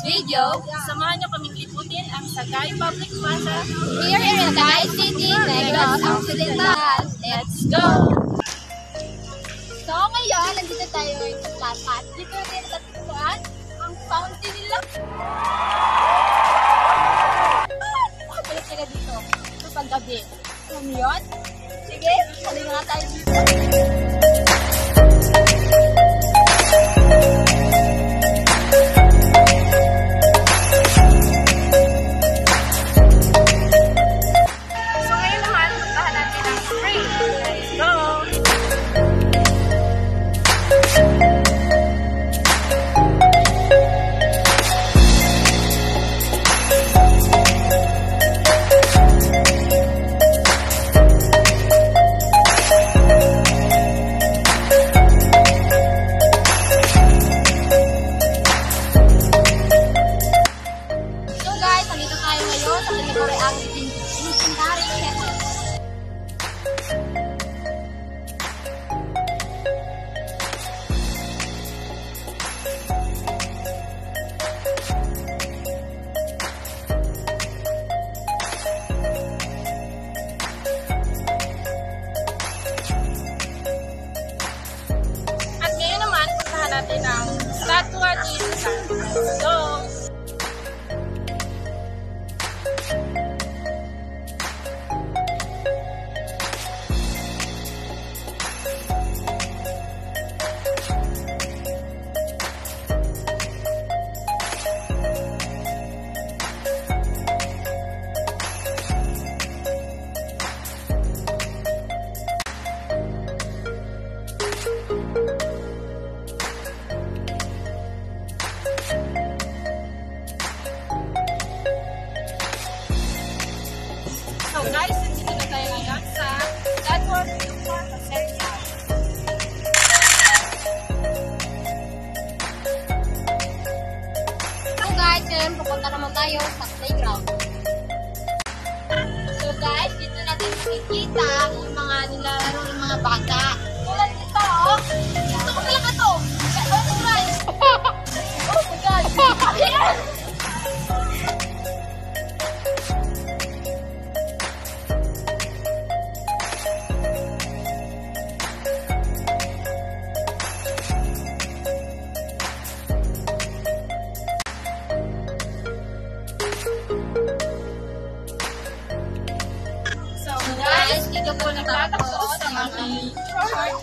video, samahan nyo kaming liputin ang Sagay Public Plaza Here in Sagay City, Negros Occidental. Let's go! So ngayon, nandito tayo ngayon sa plaza. Dito natin natatutuan ang fountain nila. Balik tayo dito sa paggabi. Ano yun? Sige, saling nga tayo dito. natin ang statwa ni Jesus. So, guys, nandito na tayo ngayon sa Statwa ni Jesus. So guys, ngayon pupunta naman tayo sa playground. So guys, dito natin makikita yung mga nilalaro ng mga bata. Tulad dito, oh. Gusto ko talaga to. Oh guys. Oh my God. Ayan. So guys, dito po nagtatapos ang aking short